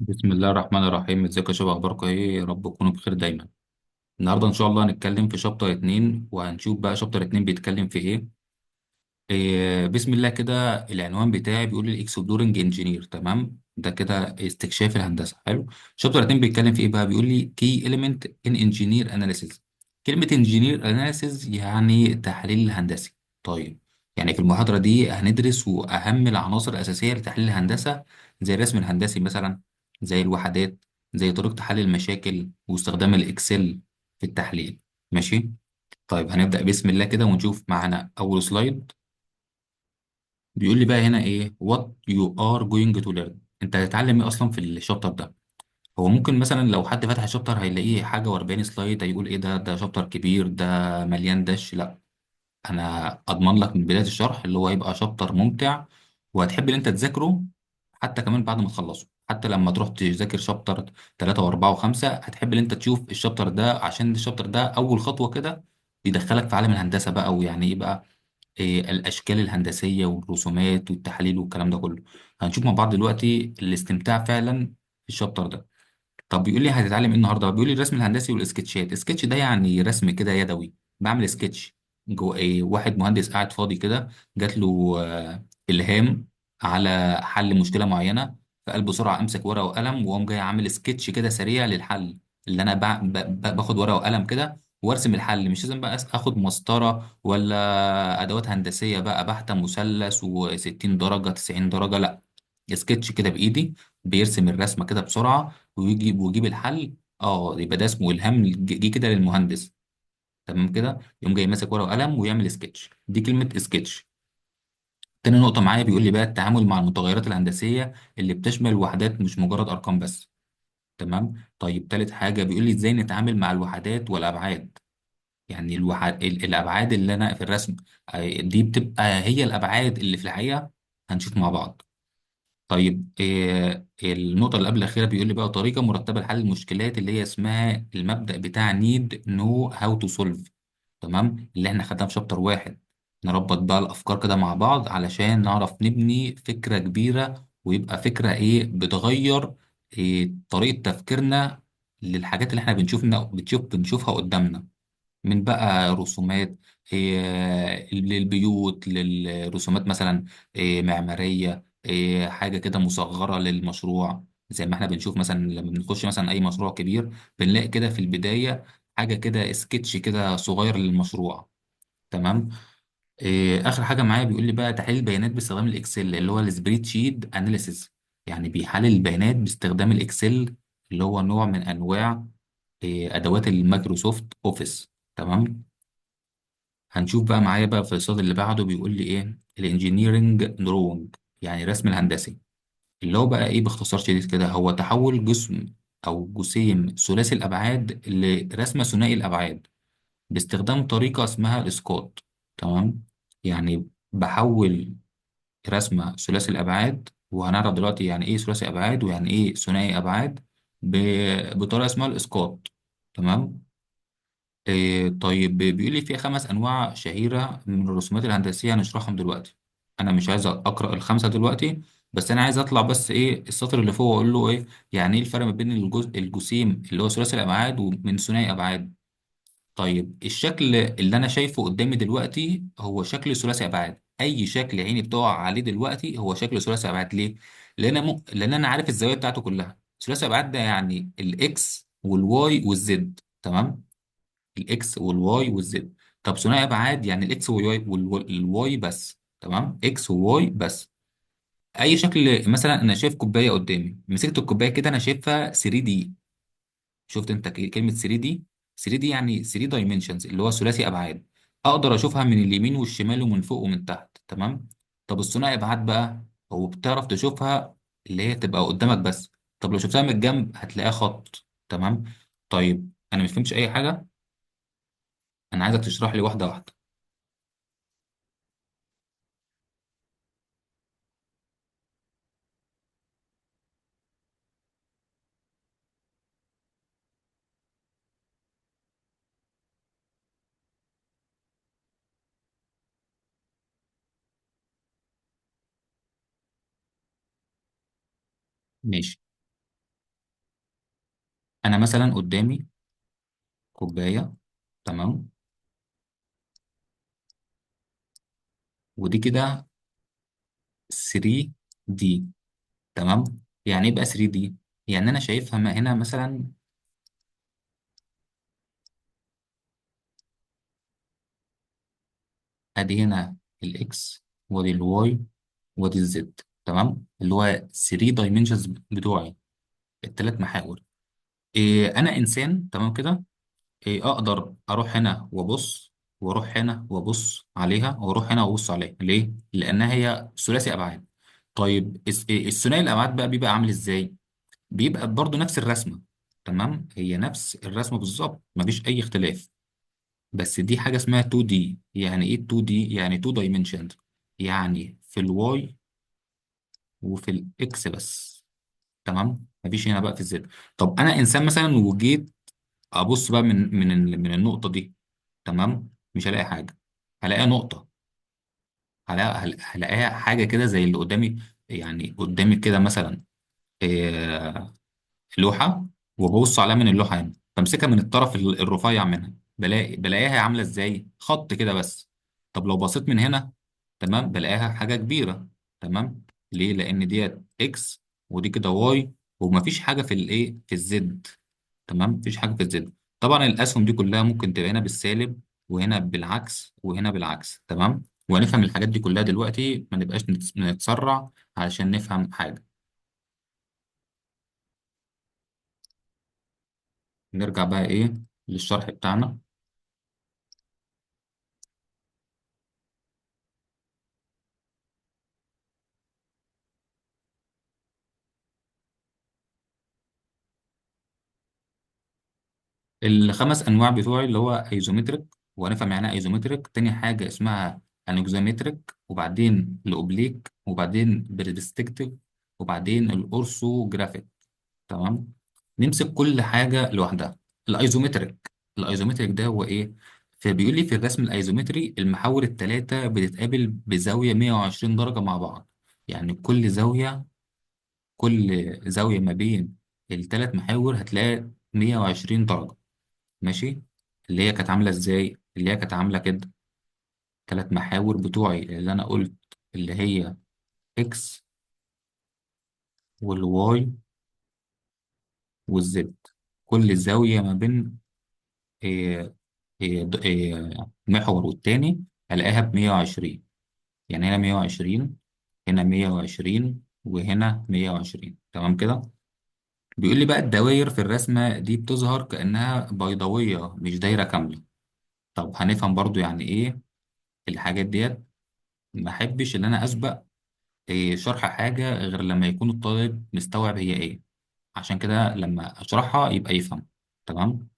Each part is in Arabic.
بسم الله الرحمن الرحيم. ازيكم يا شباب؟ اخباركم ايه؟ يا رب تكونوا بخير دايما. النهارده ان شاء الله هنتكلم في شابتر 2، وهنشوف بقى شابتر 2 بيتكلم في ايه. بسم الله كده. العنوان بتاعي بيقول لي الاكسبلورنج انجينير. تمام، ده كده استكشاف الهندسه. حلو. شابتر 2 بيتكلم في ايه بقى؟ بيقول لي كي اليمنت ان انجينير اناليسيز. كلمه انجينير اناليسيز يعني تحليل هندسي. طيب، يعني في المحاضره دي هندرس واهم العناصر الاساسيه لتحليل الهندسه، زي الرسم الهندسي مثلا، زي الوحدات، زي طريقه حل المشاكل واستخدام الاكسل في التحليل. ماشي. طيب هنبدأ بسم الله كده ونشوف معانا أول سلايد. بيقول لي بقى هنا ايه what you are going to learn. انت هتتعلم ايه اصلا في الشابتر ده؟ هو ممكن مثلا لو حد فتح الشابتر هيلاقيه حاجه و40 سلايد، هيقول ايه ده شابتر كبير، ده مليان دش. لا، انا اضمن لك من بدايه الشرح اللي هو هيبقى شابتر ممتع، وهتحب ان انت تذاكره. حتى كمان بعد ما تخلصه، حتى لما تروح تذاكر شابتر 3 و4 و5، هتحب ان انت تشوف الشابتر ده، عشان الشابتر ده اول خطوه كده يدخلك في عالم الهندسه بقى. ويعني ايه بقى؟ الأشكال الهندسية والرسومات والتحاليل والكلام ده كله. هنشوف مع بعض دلوقتي الاستمتاع فعلا في الشابتر ده. طب بيقول لي هتتعلم ايه النهارده؟ بيقول لي الرسم الهندسي والسكتشات. السكتش ده يعني رسم كده يدوي، بعمل سكتش. جو ايه، واحد مهندس قاعد فاضي كده، جات له إلهام على حل مشكلة معينة، فقال بسرعة امسك ورقة وقلم، وقام جاي عامل سكتش كده سريع للحل. اللي انا باخد ورقة وقلم كده وارسم الحل. مش لازم بقى اخد مسطرة ولا ادوات هندسية بقى بحتة، مثلث و60 درجة 90 درجة، لا. سكتش كده بايدي، بيرسم الرسمة كده بسرعة ويجيب الحل. اه، يبقى ده اسمه الهام. جه كده للمهندس. تمام كده، يقوم جاي ماسك ورقه وقلم ويعمل سكتش. دي كلمه سكتش. تاني نقطه معايا بيقول لي بقى التعامل مع المتغيرات الهندسيه اللي بتشمل الوحدات، مش مجرد ارقام بس. تمام. طيب تالت حاجه بيقول لي ازاي نتعامل مع الوحدات والابعاد. يعني الابعاد اللي انا في الرسم، دي بتبقى هي الابعاد اللي في الحقيقه. هنشوف مع بعض. طيب النقطة اللي قبل الأخيرة بيقول لي بقى طريقة مرتبة لحل المشكلات، اللي هي اسمها المبدأ بتاع need know how to solve. تمام، اللي احنا خدناه في شابتر واحد. نربط بقى الأفكار كده مع بعض علشان نعرف نبني فكرة كبيرة، ويبقى فكرة إيه بتغير طريقة تفكيرنا للحاجات اللي احنا بنشوفها قدامنا. من بقى رسومات للبيوت، للرسومات مثلا معمارية، حاجة كده مصغرة للمشروع. زي ما احنا بنشوف مثلا لما بنخش مثلا أي مشروع كبير، بنلاقي كده في البداية حاجة كده سكتش كده صغير للمشروع. تمام. آخر حاجة معايا بيقول لي بقى تحليل البيانات باستخدام الإكسل، اللي هو السبريد شيت أناليسيس. يعني بيحلل البيانات باستخدام الإكسل، اللي هو نوع من أنواع أدوات المايكروسوفت أوفيس. تمام. هنشوف بقى معايا بقى في الصاد اللي بعده بيقول لي ايه الانجينيرنج دروينج، يعني الرسم الهندسي. اللي هو بقى ايه باختصار شديد كده، هو تحول جسم او جسيم ثلاثي الابعاد لرسمه ثنائي الابعاد باستخدام طريقه اسمها الاسقاط. تمام. يعني بحول رسمه ثلاثي الابعاد، وهنعرف دلوقتي يعني ايه ثلاثي ابعاد ويعني ايه ثنائي ابعاد بطريقه اسمها الاسقاط. تمام. طيب بيقول لي في 5 أنواع شهيرة من الرسومات الهندسية هنشرحهم دلوقتي. أنا مش عايز أقرأ ال5 دلوقتي، بس أنا عايز أطلع بس إيه السطر اللي فوق وأقول له إيه يعني إيه الفرق ما بين الجسيم اللي هو ثلاثي الأبعاد ومن ثنائي أبعاد. طيب الشكل اللي أنا شايفه قدامي دلوقتي هو شكل ثلاثي أبعاد. أي شكل عيني بتقع عليه دلوقتي هو شكل ثلاثي أبعاد. ليه؟ لأن أنا عارف الزوايا بتاعته كلها. ثلاثي أبعاد ده يعني الإكس والواي والزد. تمام. الاكس والواي والزد. طب ثنائي ابعاد يعني الاكس والواي والواي بس. تمام، اكس وواي بس. اي شكل مثلا انا شايف كوبايه قدامي، مسكت الكوبايه كده انا شايفها 3 دي. شفت انت كلمه 3 دي؟ 3 دي يعني 3 دايمنشنز، اللي هو ثلاثي ابعاد. اقدر اشوفها من اليمين والشمال ومن فوق ومن تحت. تمام. طب الثنائي ابعاد بقى، هو بتعرف تشوفها اللي هي تبقى قدامك بس. طب لو شفتها من الجنب هتلاقيها خط. تمام. طيب انا مش فهمتش اي حاجه، انا عايزك تشرح لي واحده واحده. ماشي. مثلا قدامي كوبايه، تمام، ودي كده 3 دي. تمام. يعني ايه بقى 3 دي؟ يعني انا شايفها هنا مثلا، ادي هنا الاكس وادي الواي وادي الزد، تمام، اللي هو 3 دايمنشنز بتوعي، الثلاث محاور. إيه، انا انسان تمام كده. إيه، اقدر اروح هنا وابص، واروح هنا وابص عليها، واروح هنا وابص عليها. ليه؟ لانها هي ثلاثي ابعاد. طيب الثنائي الابعاد بقى بيبقى عامل ازاي؟ بيبقى برضو نفس الرسمه. تمام، هي نفس الرسمه بالظبط، مفيش اي اختلاف. بس دي حاجه اسمها 2 دي. يعني ايه 2 دي؟ يعني 2 دايمنشنز، يعني في الواي وفي الاكس بس. تمام، مفيش هنا بقى في الزد. طب انا انسان مثلا وجيت ابص بقى من النقطه دي، تمام، مش هلاقي حاجه. هلاقيها نقطه، هلاقيها حاجه كده زي اللي قدامي. يعني قدامي كده مثلا لوحه، وببص عليها من اللوحه هنا، بمسكها من الطرف الرفيع منها، بلاقيها عامله ازاي؟ خط كده بس. طب لو بصيت من هنا، تمام، بلاقيها حاجه كبيره. تمام. ليه؟ لان ديت اكس، ودي كده واي، ومفيش حاجه في الايه، في الزد. تمام، مفيش حاجه في الزد. طبعا الاسهم دي كلها ممكن تبقى هنا بالسالب، وهنا بالعكس، وهنا بالعكس. تمام. وهنفهم الحاجات دي كلها دلوقتي، ما نبقاش نتسرع علشان نفهم حاجه. نرجع بقى ايه للشرح بتاعنا. الخمس انواع بتوعي اللي هو ايزومتريك، وهنفهم يعني ايه ايزومتريك. تاني حاجه اسمها انكزومتريك، وبعدين الاوبليك، وبعدين برسبكتيف، وبعدين الاورثوجرافيك. تمام. نمسك كل حاجه لوحدها. الايزومتريك، الايزومتريك ده هو ايه؟ فبيقول لي في الرسم الايزومتري المحاور الثلاثه بتتقابل بزاويه 120 درجه مع بعض. يعني كل زاويه ما بين الثلاث محاور هتلاقي 120 درجه. ماشي. اللي هي كانت عامله ازاي؟ اللي هي كانت عامله كده. ثلاث محاور بتوعي اللي انا قلت، اللي هي اكس والواي والزد، كل زاويه ما بين محور والتاني الاقيها ب 120. يعني هنا 120، هنا 120، وهنا 120. تمام كده. بيقول لي بقى الدوائر في الرسمه دي بتظهر كانها بيضاويه مش دايره كامله. طب هنفهم برضو يعني ايه الحاجات ديت. ما احبش ان انا اسبق شرح حاجة غير لما يكون الطالب مستوعب هي إيه، عشان كده لما أشرحها يبقى يفهم. تمام.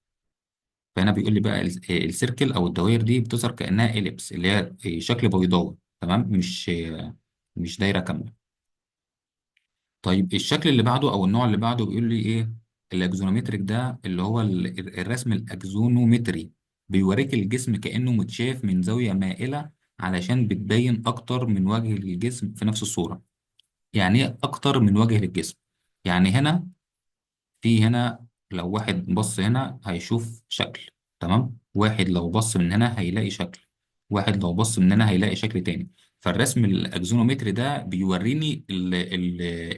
فهنا بيقول لي بقى السيركل أو الدوائر دي بتظهر كأنها إليبس، اللي هي شكل بيضاوي. تمام، مش دايرة كاملة. طيب الشكل اللي بعده أو النوع اللي بعده بيقول لي إيه؟ الأكزونومتريك ده اللي هو الرسم الأكزونومتري، بيوريك الجسم كأنه متشاف من زاوية مائلة، علشان بتبين أكتر من وجه الجسم في نفس الصورة. يعني ايه اكتر من وجه للجسم؟ يعني هنا، في هنا لو واحد بص هنا هيشوف شكل، تمام، واحد لو بص من هنا هيلاقي شكل، واحد لو بص من هنا هيلاقي شكل تاني. فالرسم الاكزونومتري ده بيوريني ال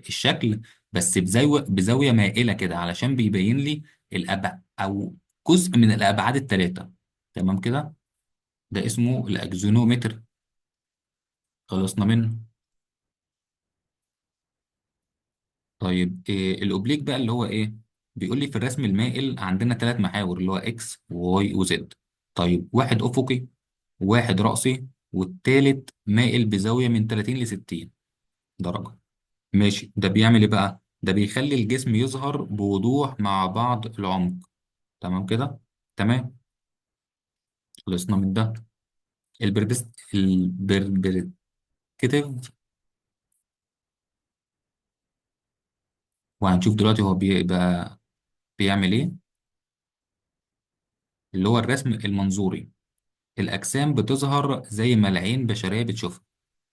الشكل، بس بزاوية مائلة كده، علشان بيبين لي الأبعاد أو جزء من الأبعاد الثلاثة. تمام كده. ده اسمه الأكزونومتر. خلصنا منه. طيب إيه الاوبليك بقى اللي هو ايه؟ بيقول لي في الرسم المائل عندنا ثلاث محاور اللي هو اكس وواي وزد. طيب واحد افقي، وواحد رأسي، والتالت مائل بزاوية من 30 ل 60 درجة. ماشي. ده بيعمل ايه بقى؟ ده بيخلي الجسم يظهر بوضوح مع بعض العمق. تمام كده. تمام. خلصنا من ده. البرسبكتيف، وهنشوف دلوقتي هو بيبقى بيعمل ايه. اللي هو الرسم المنظوري، الأجسام بتظهر زي ما العين بشرية بتشوفها.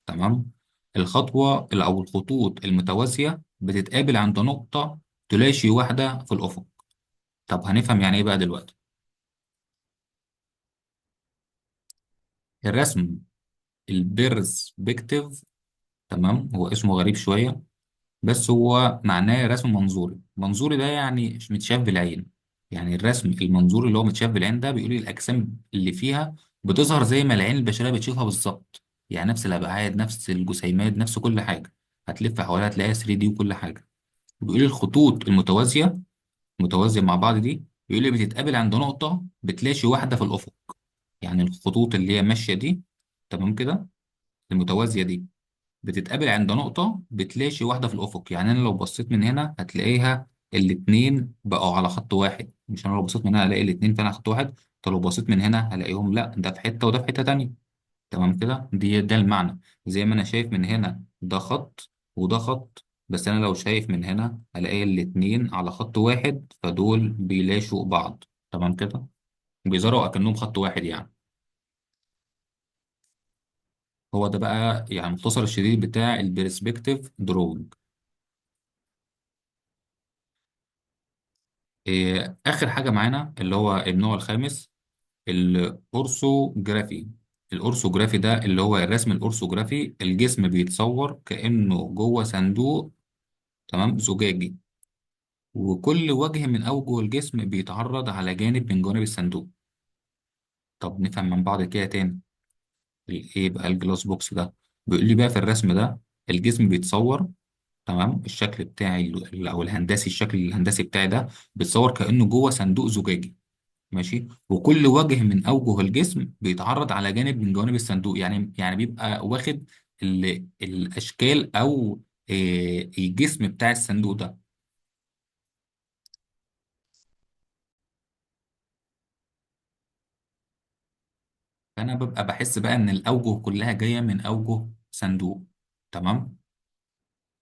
تمام. الخطوة أو الخطوط المتوازية بتتقابل عند نقطة تلاشي واحدة في الأفق. طب هنفهم يعني ايه بقى دلوقتي. الرسم البيرسبكتيف، تمام، هو اسمه غريب شوية، بس هو معناه رسم منظوري. منظوري ده يعني مش متشاف بالعين. يعني الرسم المنظوري اللي هو متشاف بالعين ده بيقول لي الأجسام اللي فيها بتظهر زي ما العين البشرية بتشوفها بالظبط. يعني نفس الأبعاد، نفس الجسيمات، نفس كل حاجة. هتلف حواليها تلاقيها 3D وكل حاجة. بيقول لي الخطوط المتوازية، متوازية مع بعض دي، بيقول لي بتتقابل عند نقطة بتلاشي واحدة في الأفق. يعني الخطوط اللي هي ماشية دي، تمام كده، المتوازية دي بتتقابل عند نقطة بتلاشي واحدة في الأفق. يعني أنا لو بصيت من هنا هتلاقيها الاتنين بقوا على خط واحد. مش أنا لو بصيت من هنا هلاقي الاتنين فعلا على خط واحد. طب لو بصيت من هنا هلاقيهم لأ، ده في حتة وده في حتة تانية. تمام كده، ده المعنى. زي ما أنا شايف من هنا ده خط وده خط، بس أنا لو شايف من هنا هلاقي الاتنين على خط واحد، فدول بيلاشوا بعض. تمام كده، بيظهروا أكنهم خط واحد يعني. هو ده بقى يعني مختصر الشديد بتاع البرسبكتيف دروينج. آخر حاجة معانا اللي هو النوع الخامس، الأورثوجرافي. الأورثوجرافي ده اللي هو الرسم الأورثوجرافي، الجسم بيتصور كأنه جوه صندوق، تمام، زجاجي، وكل وجه من أوجه الجسم بيتعرض على جانب من جوانب الصندوق. طب نفهم من بعض كده تاني. إيه بقى الجلاس بوكس ده؟ بيقول لي بقى في الرسم ده الجسم بيتصور، تمام، الشكل بتاعي أو الهندسي، الشكل الهندسي بتاعي ده بيتصور كأنه جوه صندوق زجاجي، ماشي، وكل وجه من اوجه الجسم بيتعرض على جانب من جوانب الصندوق. يعني بيبقى واخد الاشكال او الجسم بتاع الصندوق ده. فانا ببقى بحس بقى ان الاوجه كلها جايه من اوجه صندوق. تمام.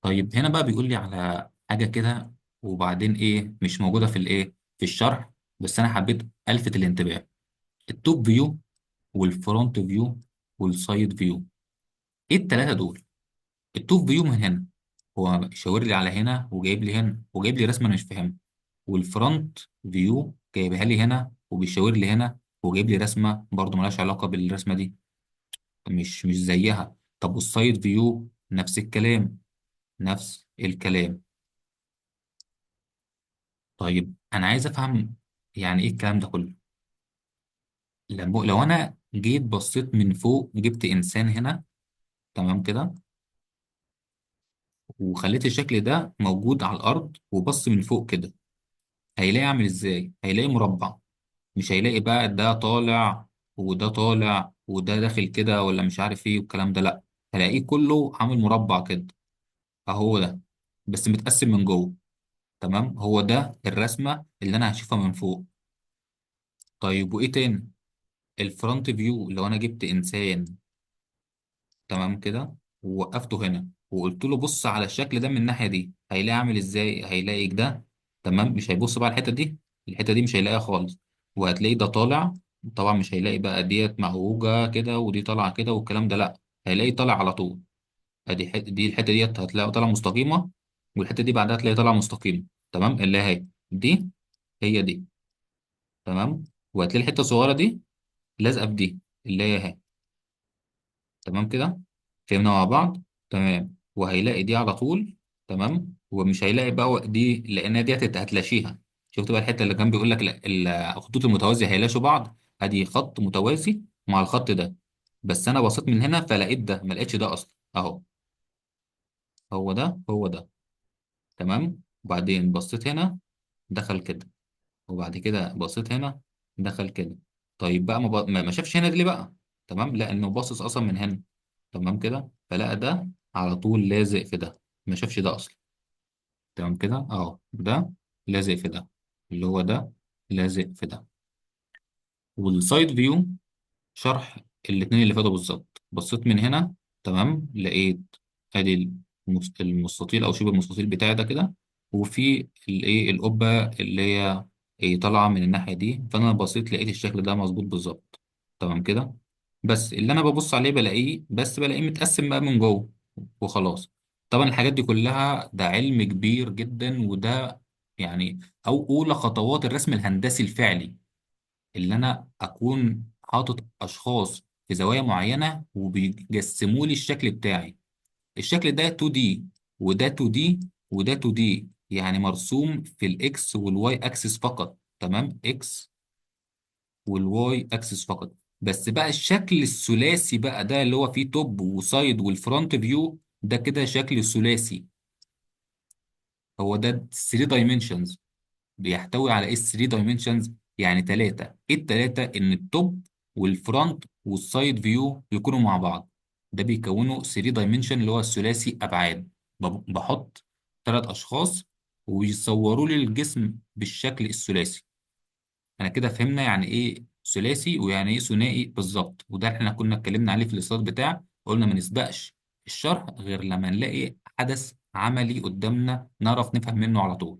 طيب هنا بقى بيقول لي على حاجه كده، وبعدين ايه مش موجوده في الايه في الشرح، بس انا حبيت الفت الانتباه. التوب فيو والفرونت فيو والسايد فيو، ايه التلاته دول؟ التوب فيو من هنا، هو شاور لي على هنا وجايب لي هنا وجايب لي رسمه انا مش فاهمها. والفرونت فيو جايبها لي هنا وبيشاور لي هنا وجايب لي رسمه برضو ملهاش علاقه بالرسمه دي، مش زيها. طب والسايد فيو نفس الكلام، نفس الكلام. طيب انا عايز افهم يعني ايه الكلام ده كله. لو انا جيت بصيت من فوق، جبت انسان هنا، تمام كده، وخليت الشكل ده موجود على الارض وبص من فوق كده، هيلاقي عامل ازاي؟ هيلاقي مربع. مش هيلاقي بقى ده طالع وده طالع وده داخل كده ولا مش عارف ايه والكلام ده، لا، هلاقيه كله عامل مربع كده. اهو ده، بس متقسم من جوه. تمام، هو ده الرسمة اللي انا هشوفها من فوق. طيب وايه تاني؟ الفرونت فيو، لو انا جبت انسان، تمام كده، ووقفته هنا وقلت له بص على الشكل ده من الناحية دي، هيلاقي عامل ازاي؟ هيلاقي ده، تمام، مش هيبص بقى على الحتة دي، الحتة دي مش هيلاقيها خالص. وهتلاقي ده طالع، طبعا مش هيلاقي بقى ديت معوجة كده ودي طالعة كده والكلام ده، لا، هيلاقي طالع على طول. ادي دي الحتة ديت هتلاقي طالعة مستقيمة، والحتة دي بعدها هتلاقي طالعة مستقيمة، تمام، اللي هي دي، هي دي، تمام. وهتلاقي الحتة الصغيرة دي لازقة في دي، اللي هي، تمام كده، فهمنا مع بعض. تمام، وهيلاقي دي على طول، تمام، ومش هيلاقي بقى دي لان دي هتلاشيها. شفت بقى الحته اللي كان بيقول لك الخطوط المتوازيه هيلاشوا بعض؟ ادي خط متوازي مع الخط ده، بس انا بصيت من هنا فلقيت ده، ما لقيتش ده اصلا اهو. هو ده، هو ده، تمام. وبعدين بصيت هنا دخل كده، وبعد كده بصيت هنا دخل كده. طيب بقى ما شافش هنا دي ليه بقى؟ تمام، لانه باصص اصلا من هنا، تمام كده، فلقى ده على طول لازق في ده، ما شافش ده اصلا. تمام كده، اهو ده لازق في ده، اللي هو ده لازق في ده. والسايد فيو شرح الاتنين اللي فاتوا بالظبط. بصيت من هنا، تمام، لقيت ادي المستطيل او شبه المستطيل بتاعي ده كده، وفي الايه القبه اللي هي طالعه من الناحيه دي، فانا بصيت لقيت الشكل ده مظبوط بالظبط. تمام كده، بس اللي انا ببص عليه بلاقيه، بس بلاقيه متقسم بقى من جوه وخلاص. طبعا الحاجات دي كلها ده علم كبير جدا، وده يعني او اولى خطوات الرسم الهندسي الفعلي، اللي انا اكون حاطط اشخاص في زوايا معينه وبيجسموا لي الشكل بتاعي. الشكل ده 2D، وده 2D، وده 2D، يعني مرسوم في الاكس والواي اكسس فقط. تمام، اكس والواي اكسس فقط. بس بقى الشكل الثلاثي بقى ده اللي هو فيه توب وسايد والفرونت فيو، ده كده شكل ثلاثي. هو ده 3 دايمنشنز. بيحتوي على ايه 3 دايمنشنز؟ يعني ثلاثة. ايه الثلاثة؟ ان التوب والفرونت والسايد فيو يكونوا مع بعض. ده بيكونوا 3 دايمنشن اللي هو الثلاثي ابعاد. بحط ثلاث اشخاص ويصوروا لي الجسم بالشكل الثلاثي. انا كده فهمنا يعني ايه ثلاثي ويعني ايه ثنائي بالظبط، وده احنا كنا اتكلمنا عليه في السلايد بتاع. قلنا ما نسبقش الشرح غير لما نلاقي حدث عملي قدامنا نعرف نفهم منه على طول.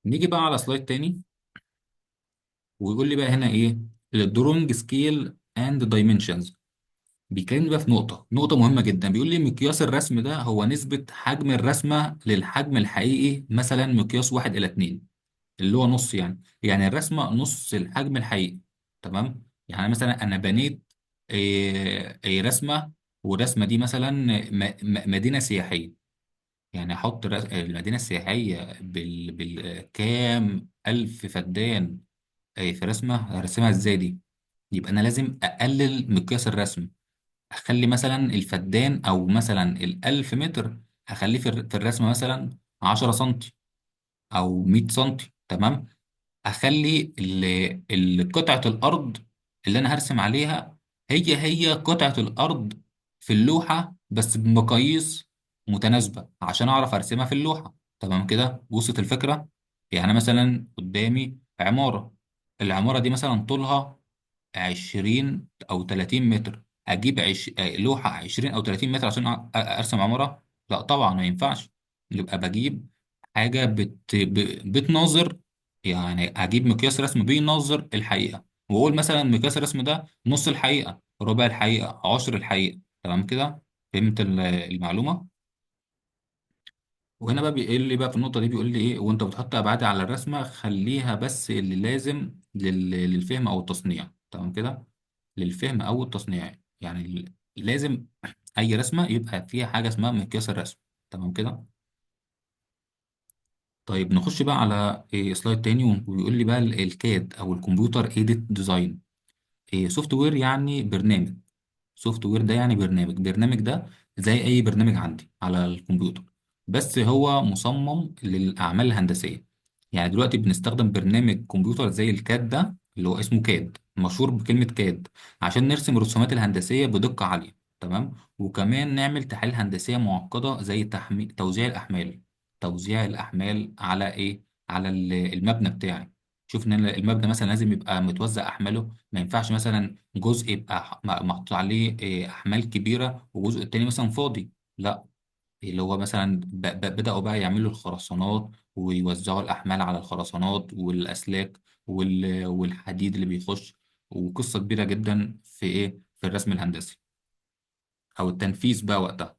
نيجي بقى على سلايد تاني، ويقول لي بقى هنا ايه؟ الدرونج سكيل اند دايمنشنز. بيكلمني بقى في نقطة مهمة جدا. بيقول لي مقياس الرسم ده هو نسبة حجم الرسمة للحجم الحقيقي، مثلا مقياس 1 إلى 2، اللي هو نص يعني. يعني الرسمة نص الحجم الحقيقي. تمام. يعني مثلا أنا بنيت رسمة، والرسمة دي مثلا مدينة سياحية. يعني أحط المدينة السياحية بالكام ألف فدان في رسمة، هرسمها ازاي دي؟ يبقى انا لازم اقلل مقياس الرسم. اخلي مثلا الفدان او مثلا ال1000 متر، اخليه في الرسمة مثلا 10 سنتي او 100 سنتي. تمام. اخلي قطعة الارض اللي انا هرسم عليها هي قطعة الارض في اللوحة، بس بمقاييس متناسبة عشان اعرف ارسمها في اللوحة. تمام كده، وصلت الفكرة؟ يعني مثلا قدامي عمارة، العمارة دي مثلا طولها 20 أو 30 متر. أجيب لوحة 20 أو 30 متر عشان أرسم عمارة؟ لا طبعا ما ينفعش. يبقى بجيب حاجة بتناظر، يعني هجيب مقياس رسم بيناظر الحقيقة، وأقول مثلا مقياس الرسم ده نص الحقيقة، ربع الحقيقة، عشر الحقيقة. تمام كده، فهمت المعلومة؟ وهنا بقى بيقول لي بقى في النقطة دي، بيقول لي ايه؟ وانت بتحط ابعاد على الرسمة خليها بس اللي لازم للفهم او التصنيع. تمام كده، للفهم او التصنيع. يعني لازم اي رسمة يبقى فيها حاجة اسمها مقياس الرسم. تمام كده. طيب نخش بقى على سلايد تاني، ويقول لي بقى الكاد او الكمبيوتر ايديت ديزاين. سوفت وير يعني برنامج. سوفت وير ده يعني برنامج ده زي اي برنامج عندي على الكمبيوتر، بس هو مصمم للاعمال الهندسيه. يعني دلوقتي بنستخدم برنامج كمبيوتر زي الكاد ده اللي هو اسمه كاد، مشهور بكلمه كاد، عشان نرسم الرسومات الهندسيه بدقه عاليه. تمام. وكمان نعمل تحاليل هندسيه معقده زي توزيع الاحمال على ايه؟ على المبنى بتاعي. شوف ان المبنى مثلا لازم يبقى متوزع احماله. ما ينفعش مثلا جزء يبقى محطوط عليه احمال كبيره وجزء التاني مثلا فاضي. لا، اللي هو مثلا بداوا بقى يعملوا الخرسانات ويوزعوا الاحمال على الخرسانات والاسلاك والحديد اللي بيخش. وقصه كبيره جدا في ايه؟ في الرسم الهندسي او التنفيذ بقى وقتها.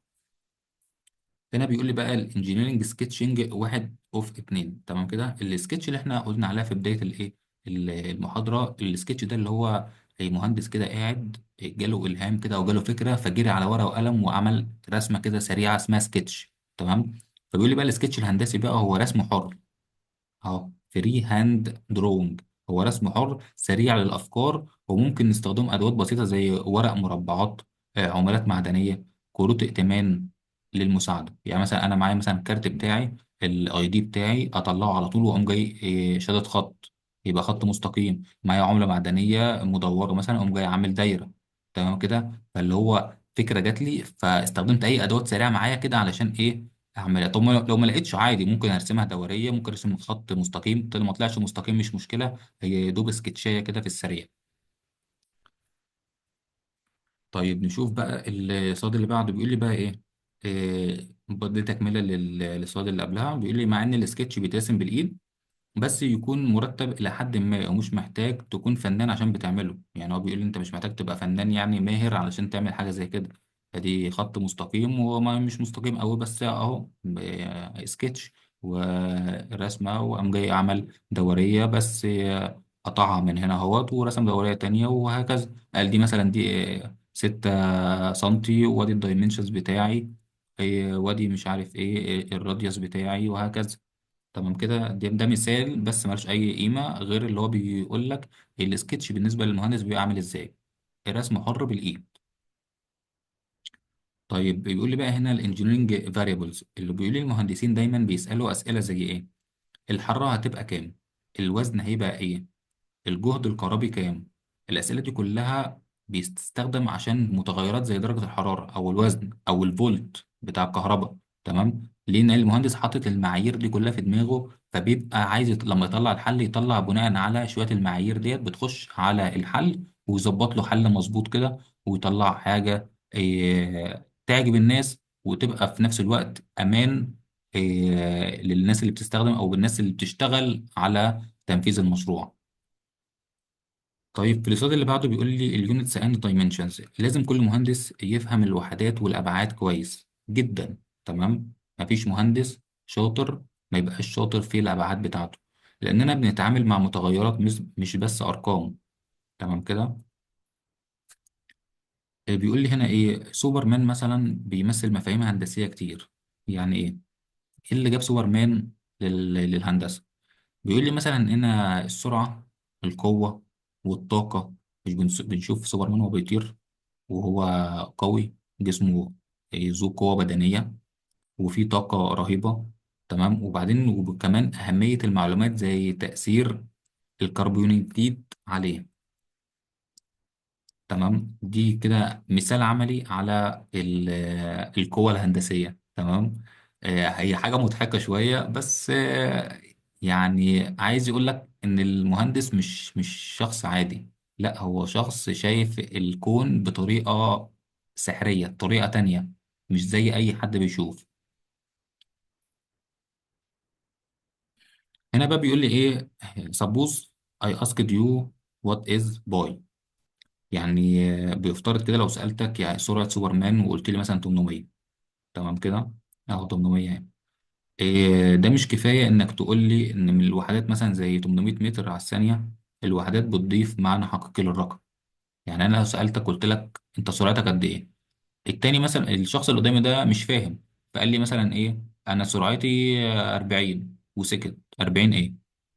هنا بيقول لي بقى الانجينيرنج سكتشنج 1 اوف 2. تمام كده، السكتش اللي احنا قلنا عليها في بداية الايه، المحاضرة. السكتش ده اللي هو مهندس كده قاعد جاله إلهام كده، أو جاله فكرة فجري على ورقة وقلم وعمل رسمة كده سريعة اسمها سكتش. تمام. فبيقول لي بقى السكتش الهندسي بقى هو رسم حر، اهو فري هاند دروينج. هو رسم حر سريع للافكار، وممكن نستخدم ادوات بسيطه زي ورق مربعات، عملات معدنيه، كروت ائتمان للمساعده. يعني مثلا انا معايا مثلا الكارت بتاعي، الاي دي بتاعي، اطلعه على طول واقوم جاي شادد خط، يبقى خط مستقيم. معايا عمله معدنيه مدوره مثلا، اقوم جاي عامل دايره. تمام كده. فاللي هو فكره جات لي فاستخدمت اي ادوات سريعه معايا كده علشان ايه؟ اعملها. طب لو ما لقيتش عادي ممكن ارسمها دوريه، ممكن ارسم خط مستقيم. طول ما طلعش مستقيم مش مشكله، هي يا دوب سكتشايه كده في السريع. طيب نشوف بقى الصاد اللي بعده. بيقول لي بقى ايه؟ بدي تكمله للصاد اللي قبلها. بيقول لي مع ان السكتش بيترسم بالايد، بس يكون مرتب الى حد ما، ومش محتاج تكون فنان عشان بتعمله. يعني هو بيقول لي انت مش محتاج تبقى فنان يعني ماهر علشان تعمل حاجه زي كده. فدي خط مستقيم وما مش مستقيم قوي، بس اهو سكتش ورسمة، وقام جاي عمل دورية بس قطعها من هنا اهوت ورسم دورية تانية وهكذا. قال دي مثلا دي 6 سنتي، وادي الدايمنشنز بتاعي، وادي مش عارف ايه الراديوس بتاعي وهكذا. تمام كده، ده مثال بس ملوش اي قيمة غير اللي هو بيقول لك السكتش بالنسبة للمهندس بيبقى عامل ازاي. الرسم حر بالايد. طيب بيقول لي بقى هنا الانجينيرنج فاريبلز، اللي بيقول لي المهندسين دايما بيسألوا أسئلة زي ايه؟ الحرارة هتبقى كام؟ الوزن هيبقى ايه؟ الجهد الكهربي كام؟ الأسئلة دي كلها بتستخدم عشان متغيرات زي درجة الحرارة أو الوزن أو الفولت بتاع الكهرباء. تمام؟ لأن المهندس حاطط المعايير دي كلها في دماغه، فبيبقى عايز لما يطلع الحل يطلع بناء على شوية المعايير ديت بتخش على الحل ويظبط له حل مظبوط كده، ويطلع حاجة تعجب الناس وتبقى في نفس الوقت أمان للناس اللي بتستخدم أو بالناس اللي بتشتغل على تنفيذ المشروع. طيب في السلايد اللي بعده بيقول لي اليونتس اند دايمنشنز، لازم كل مهندس يفهم الوحدات والابعاد كويس جدا. تمام، مفيش مهندس شاطر ما يبقاش شاطر في الابعاد بتاعته، لاننا بنتعامل مع متغيرات مش بس ارقام. تمام كده. بيقول لي هنا ايه، سوبرمان مثلا بيمثل مفاهيم هندسيه كتير. يعني ايه؟ ايه اللي جاب سوبرمان للهندسه؟ بيقول لي مثلا ان السرعه، القوه، والطاقه. مش بنشوف سوبرمان وهو بيطير وهو قوي، جسمه ذو قوة بدنية وفيه طاقة رهيبة. تمام، وبعدين وكمان أهمية المعلومات زي تأثير الكربونيكتيد عليه. تمام، دي كده مثال عملي على القوة الهندسية. تمام. هي حاجة مضحكة شوية بس يعني عايز يقول لك إن المهندس مش شخص عادي، لا هو شخص شايف الكون بطريقة سحرية، طريقة تانية مش زي أي حد بيشوف. هنا بقى بيقول لي إيه، suppose I asked you what is boy. يعني بيفترض كده لو سألتك يعني سرعة سوبرمان وقلت لي مثلا 800. تمام كده، اهو 800 يعني. ده مش كفاية انك تقول لي ان من الوحدات مثلا زي 800 متر على الثانية. الوحدات بتضيف معنى حقيقي للرقم. يعني انا لو سألتك قلت لك انت سرعتك قد ايه، التاني مثلا الشخص اللي قدامي ده مش فاهم، فقال لي مثلا ايه انا سرعتي 40 وسكت. 40 ايه؟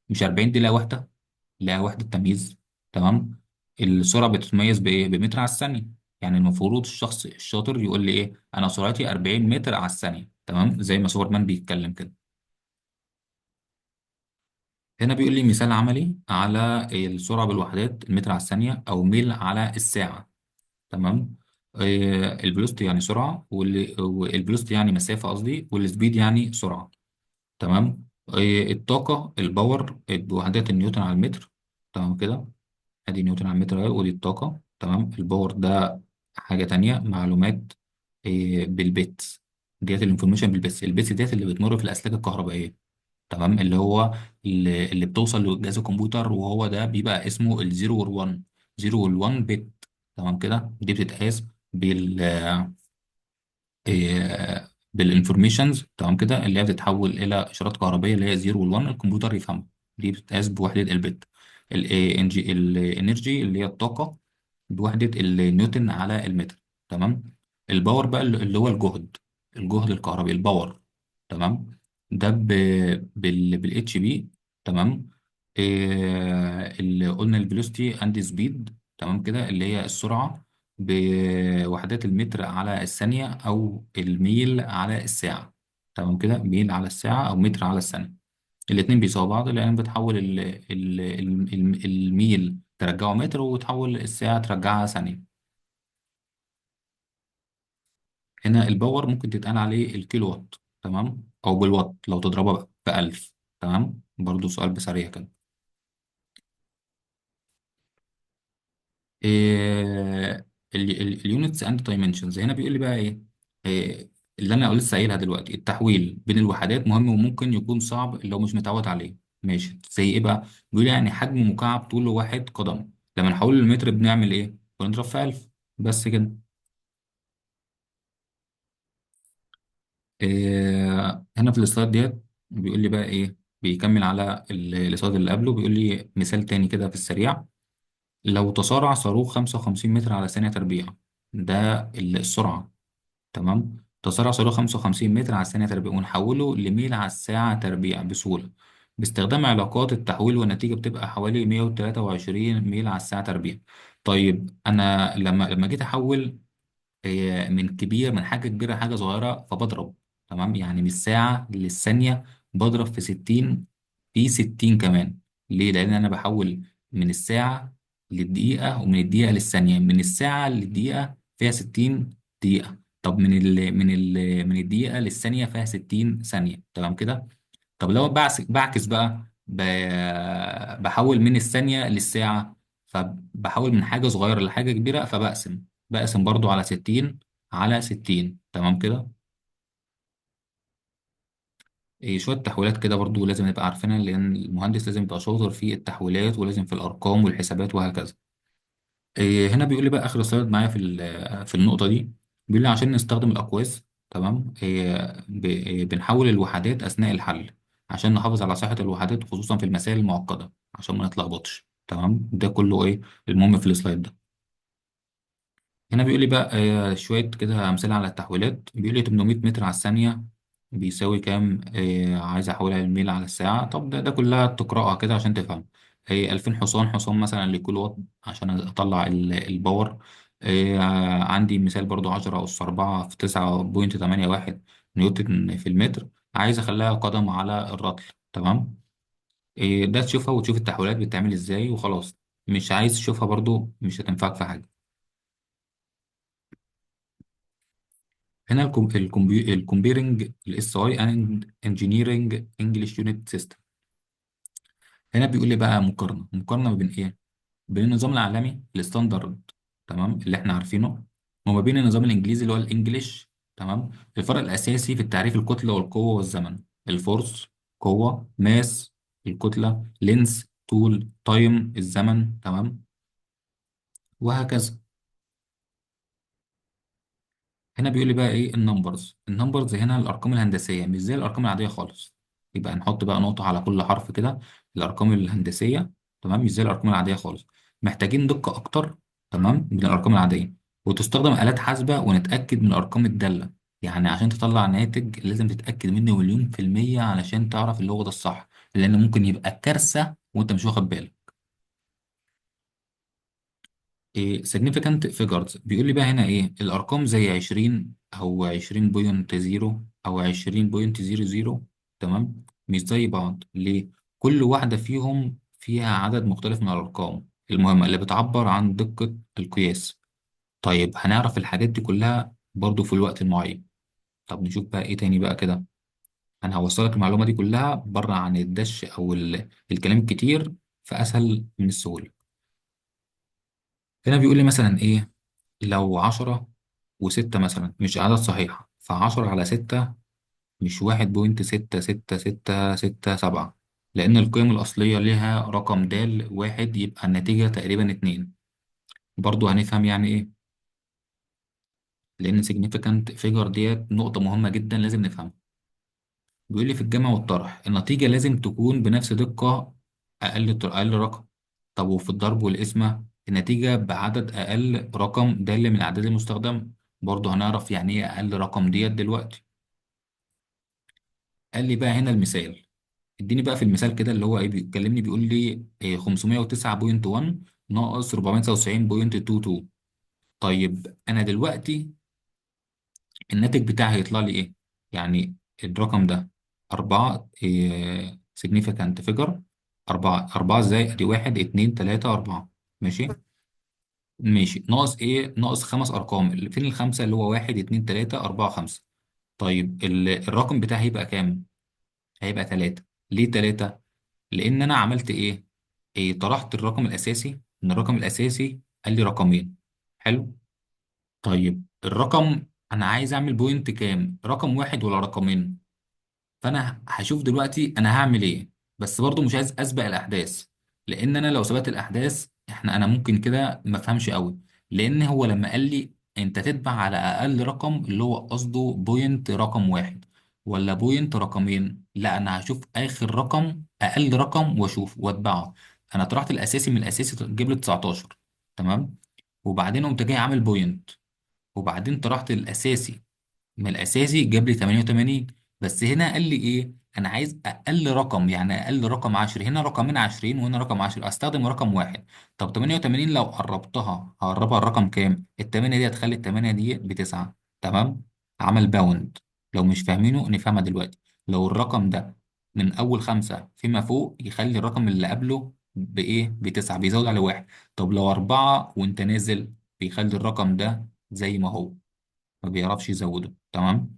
مش 40 دي لا وحدة، لا وحدة تمييز. تمام. السرعة بتتميز بإيه؟ بمتر على الثانية. يعني المفروض الشخص الشاطر يقول لي إيه؟ أنا سرعتي 40 متر على الثانية. تمام، زي ما سوبرمان بيتكلم كده. هنا بيقول لي مثال عملي على السرعة بالوحدات المتر على الثانية أو ميل على الساعة. تمام. الفيلوسيتي يعني سرعة، والفيلوسيتي يعني مسافة قصدي، والسبيد يعني سرعة. تمام. الطاقة الباور بوحدات النيوتن على المتر. تمام كده. ادي نيوتن على المتر اهي، ودي الطاقة. تمام. الباور ده حاجة تانية، معلومات بالبيتس. ديت الانفورميشن بالبيتس، البيتس ديت اللي بتمر في الأسلاك الكهربائية. تمام، اللي هو اللي بتوصل لجهاز الكمبيوتر، وهو ده بيبقى اسمه الزيرو والوان. زيرو والوان بت. تمام كده، دي بتتقاس بالانفورميشنز. تمام كده، اللي هي بتتحول الى اشارات كهربائيه اللي هي 0 وال1 الكمبيوتر يفهمها. دي بتتقاس بوحده البت. الانرجي اللي هي الطاقه بوحده النيوتن على المتر. تمام. الباور بقى اللي هو الجهد، الجهد الكهربي الباور. تمام. ده بالاتش بي. تمام. اللي قلنا الفيلوسيتي اند سبيد. تمام كده، اللي هي السرعه بوحدات المتر على الثانية أو الميل على الساعة. تمام كده، ميل على الساعة أو متر على الثانية. الاتنين بيساوي بعض لأن بتحول الميل ترجعه متر، وتحول الساعة ترجعها ثانية. هنا الباور ممكن تتقال عليه الكيلو وات. تمام، أو بالوات لو تضربها في 1000. تمام، برضو سؤال بسريع كده. اليونتس اند دايمنشنز، هنا بيقول لي بقى ايه؟ اللي انا لسه قايلها دلوقتي، التحويل بين الوحدات مهم وممكن يكون صعب لو مش متعود عليه. ماشي، زي ايه بقى؟ بيقول لي يعني حجم مكعب طوله 1 قدم، لما نحوله للمتر بنعمل ايه؟ بنضرب في 1000. بس كده. هنا في السلايد ديت بيقول لي بقى ايه، بيكمل على السلايد اللي قبله، بيقول لي مثال تاني كده في السريع. لو تسارع صاروخ 55 متر على ثانية تربيع، ده السرعة. تمام. تسارع صاروخ 55 متر على الثانية تربيع ونحوله لميل على الساعة تربيع بسهولة باستخدام علاقات التحويل، والنتيجة بتبقى حوالي 123 ميل على الساعة تربيع. طيب أنا لما جيت أحول من كبير، من حاجة كبيرة لحاجة صغيرة، فبضرب. تمام، يعني من الساعة للثانية بضرب في 60، في 60 كمان. ليه؟ لأن أنا بحول من الساعة للدقيقة، ومن الدقيقة للثانية. من الساعة للدقيقة فيها 60 دقيقة. طب من الدقيقة للثانية فيها 60 ثانية. تمام كده. طب لو بعكس بقى، بحول من الثانية للساعة، فبحول من حاجة صغيرة لحاجة كبيرة، بقسم برضو على 60 على 60. تمام كده. إيه، شوية تحويلات كده برضو لازم نبقى عارفينها، لأن المهندس لازم يبقى شاطر في التحويلات، ولازم في الأرقام والحسابات وهكذا. هنا بيقول لي بقى آخر سلايد معايا في النقطة دي. بيقول لي عشان نستخدم الأقواس، تمام، بنحول الوحدات أثناء الحل عشان نحافظ على صحة الوحدات، خصوصا في المسائل المعقدة عشان ما نتلخبطش. تمام، ده كله إيه المهم في السلايد ده. هنا بيقول لي بقى شوية كده أمثلة على التحويلات. بيقول لي 800 متر على الثانية بيساوي كام؟ عايز أحولها للميل على الساعة. طب ده كلها تقرأها كده عشان تفهم. 2000 حصان مثلا لكل واط عشان أطلع الباور. عندي مثال برضو 10 أس 4 في 9.81 نيوتن في المتر. عايز أخليها قدم على الرطل. تمام. ده تشوفها وتشوف التحويلات بتتعمل إزاي وخلاص. مش عايز تشوفها برضو مش هتنفعك في حاجة. هنا الكومبيرنج الاس اي اند انجينيرنج انجلش يونت سيستم. هنا بيقول لي بقى مقارنه ما بين ايه؟ بين النظام العالمي الستاندرد، تمام، اللي احنا عارفينه، وما بين النظام الانجليزي اللي هو الانجليش. تمام. الفرق الاساسي في التعريف: الكتله والقوه والزمن. الفورس قوه، ماس الكتله، لينس طول، تايم الزمن. تمام، وهكذا. هنا بيقول لي بقى ايه النمبرز هنا الارقام الهندسيه مش زي الارقام العاديه خالص. يبقى نحط بقى نقطه على كل حرف كده. الارقام الهندسيه، تمام، مش زي الارقام العاديه خالص. محتاجين دقه اكتر، تمام، من الارقام العاديه. وتستخدم آلات حاسبه، ونتاكد من الارقام الداله. يعني عشان تطلع ناتج لازم تتاكد منه مليون في الميه علشان تعرف اللي هو ده الصح، لان ممكن يبقى كارثه وانت مش واخد بالك. إيه significant figures؟ بيقول لي بقى هنا ايه الارقام زي 20 او 20.0 او 20.00. تمام، مش زي بعض. ليه؟ كل واحدة فيهم فيها عدد مختلف من الارقام المهمة اللي بتعبر عن دقة القياس. طيب هنعرف الحاجات دي كلها برضو في الوقت المعين. طب نشوف بقى ايه تاني بقى كده. انا هوصلك المعلومة دي كلها بره عن الدش او الكلام الكتير، فاسهل من السهولة. هنا بيقول لي مثلا ايه، لو 10 و6 مثلا مش أعداد صحيحة، ف10 على 6 مش 1.666667، لأن القيم الأصلية لها رقم دال واحد، يبقى النتيجة تقريبا 2. برضو هنفهم يعني إيه، لأن significant figure ديت نقطة مهمة جدا لازم نفهمها. بيقول لي في الجمع والطرح النتيجة لازم تكون بنفس دقة أقل رقم. طب وفي الضرب والقسمة النتيجة بعدد أقل رقم دال من الأعداد المستخدمة. برضه هنعرف يعني إيه أقل رقم ديت دلوقتي. قال لي بقى هنا المثال. اديني بقى في المثال كده اللي هو إيه، بيكلمني بيقول لي 509.1 ناقص 499.22. طيب أنا دلوقتي الناتج بتاعي هيطلع لي إيه؟ يعني الرقم ده 4 significant figure. 4 ازاي؟ ادي 1 2 3 4. ماشي. ماشي، ناقص ايه؟ ناقص 5 ارقام. اللي فين الخمسة؟ اللي هو 1 2 3 4 5. طيب الرقم بتاعي هيبقى كام؟ هيبقى 3. ليه 3؟ لان انا عملت ايه؟ طرحت الرقم الاساسي من الرقم الاساسي، قال لي رقمين. حلو. طيب الرقم انا عايز اعمل بوينت كام؟ رقم واحد ولا رقمين؟ فانا هشوف دلوقتي انا هعمل ايه. بس برضو مش عايز اسبق الاحداث، لان انا لو سبقت الاحداث انا ممكن كده ما افهمش قوي. لان هو لما قال لي انت تتبع على اقل رقم اللي هو قصده بوينت رقم واحد، ولا بوينت رقمين؟ لا، انا هشوف اخر رقم، اقل رقم، واشوف واتبعه. انا طرحت الاساسي من الاساسي تجيب لي 19. تمام. وبعدين قمت جاي عامل بوينت، وبعدين طرحت الاساسي من الاساسي جاب لي 88. بس هنا قال لي ايه؟ انا عايز اقل رقم، يعني اقل رقم 10. هنا رقمين 20 وهنا رقم 10، استخدم رقم واحد. طب 88 لو قربتها هقربها الرقم كام؟ التمانية دي هتخلي التمانية دي بتسعة. تمام. عمل باوند. لو مش فاهمينه نفهمها دلوقتي. لو الرقم ده من اول خمسة فيما فوق يخلي الرقم اللي قبله بايه؟ بتسعة، بيزود على واحد. طب لو أربعة وانت نازل بيخلي الرقم ده زي ما هو، ما بيعرفش يزوده. تمام.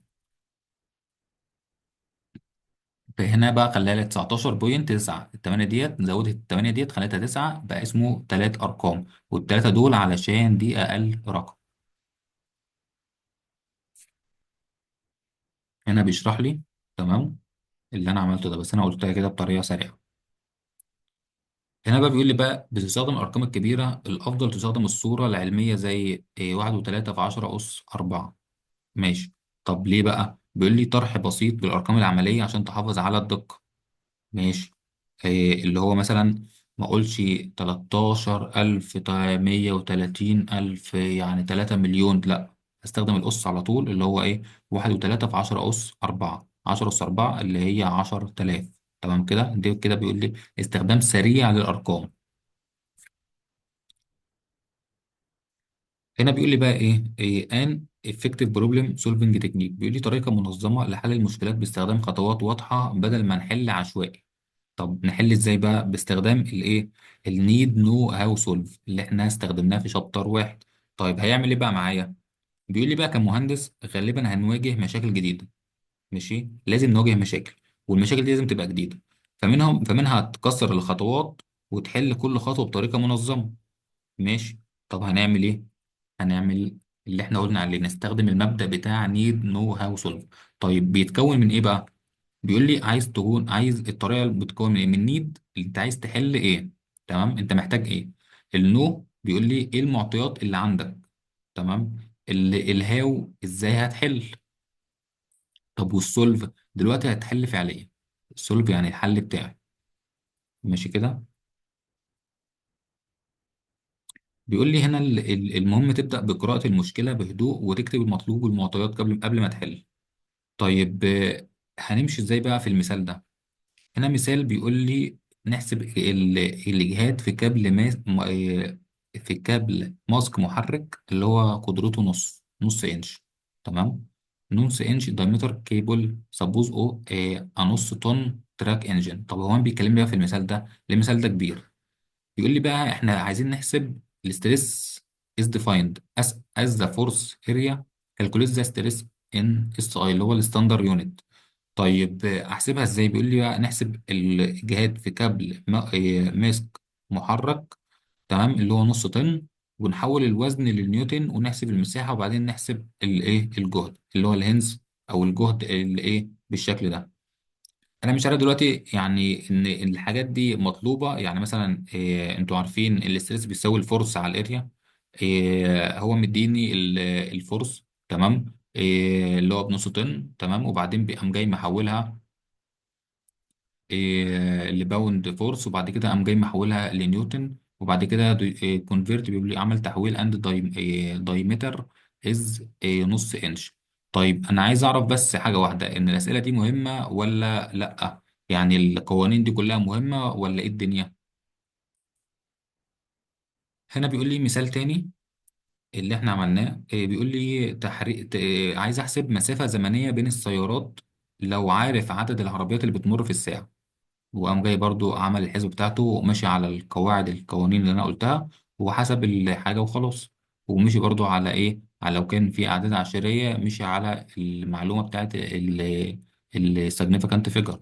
فهنا بقى خليها لي 19.9. التمانية ديت زودت، التمانية ديت خليتها تسعة، بقى اسمه تلات أرقام. والتلاتة دول علشان دي أقل رقم. هنا بيشرح لي. تمام. اللي أنا عملته ده، بس أنا قلتها كده بطريقة سريعة. هنا بقى بيقول لي بقى بتستخدم الأرقام الكبيرة الأفضل تستخدم الصورة العلمية زي واحد وتلاتة في عشرة أس أربعة. ماشي. طب ليه بقى؟ بيقول لي طرح بسيط بالأرقام العملية عشان تحافظ على الدقة. ماشي. اللي هو مثلا ما اقولش 13,000 130,000 يعني 3 مليون، لا. استخدم الأس على طول، اللي هو ايه؟ واحد وتلاتة في عشرة أس أربعة. عشرة أس أربعة اللي هي 10,000. تمام كده. ده كده بيقول لي استخدام سريع للأرقام. هنا بيقول لي بقى ان effective problem solving technique. بيقول لي طريقة منظمة لحل المشكلات باستخدام خطوات واضحة بدل ما نحل عشوائي. طب نحل ازاي بقى؟ باستخدام الايه؟ النيد نو هاو سولف اللي احنا استخدمناه في شابتر واحد. طيب هيعمل ايه بقى معايا؟ بيقول لي بقى كمهندس غالبا هنواجه مشاكل جديده. ماشي، لازم نواجه مشاكل، والمشاكل دي لازم تبقى جديده. فمنها تكسر الخطوات وتحل كل خطوه بطريقه منظمه. ماشي. طب هنعمل ايه؟ هنعمل اللي احنا قلنا عليه، نستخدم المبدأ بتاع نيد نو هاو سولف. طيب بيتكون من ايه بقى؟ بيقول لي عايز الطريقه اللي بتكون من ايه؟ من نيد اللي انت عايز تحل ايه. تمام. انت محتاج ايه؟ النو بيقول لي ايه المعطيات اللي عندك. تمام. الهاو ازاي هتحل. طب والسولف دلوقتي هتحل فعليا. السولف يعني الحل بتاعي. ماشي كده. بيقول لي هنا المهم تبدأ بقراءة المشكلة بهدوء وتكتب المطلوب والمعطيات قبل ما تحل. طيب هنمشي ازاي بقى في المثال ده؟ هنا مثال بيقول لي نحسب الإجهاد في كابل في كابل ماسك محرك اللي هو قدرته نص إنش. تمام. نص إنش diameter كيبل سبوز أو نص طن تراك انجن. طب هو بيتكلم بقى في المثال ده ليه؟ المثال ده كبير. بيقول لي بقى احنا عايزين نحسب الاستريس is defined as the force area calculate the stress in SI اللي هو الستاندر يونت. طيب احسبها ازاي؟ بيقول لي بقى نحسب الجهاد في كابل ماسك محرك. تمام. اللي هو نص طن. ونحول الوزن للنيوتن ونحسب المساحة وبعدين نحسب الايه؟ الجهد اللي هو الهنز، او الجهد الايه بالشكل ده. انا مش عارف دلوقتي يعني ان الحاجات دي مطلوبة. يعني مثلا انتوا عارفين الاسترس بيساوي الفورس على الاريا. هو مديني الفورس. تمام. اللي هو بنص طن. تمام. وبعدين بيقوم جاي محولها لباوند فورس، وبعد كده قام جاي محولها لنيوتن، وبعد كده كونفيرت بيقول لي عمل تحويل اند دايمتر از نص انش. طيب انا عايز اعرف بس حاجة واحدة، ان الاسئلة دي مهمة ولا لا؟ يعني القوانين دي كلها مهمة ولا ايه الدنيا؟ هنا بيقول لي مثال تاني اللي احنا عملناه. بيقول لي عايز احسب مسافة زمنية بين السيارات لو عارف عدد العربيات اللي بتمر في الساعة. وقام جاي برضو عمل الحسبة بتاعته وماشي على القوانين اللي أنا قلتها، وحسب الحاجة وخلاص. ومشي برضو على إيه؟ على لو كان في أعداد عشرية مشي على المعلومة بتاعت significant figure.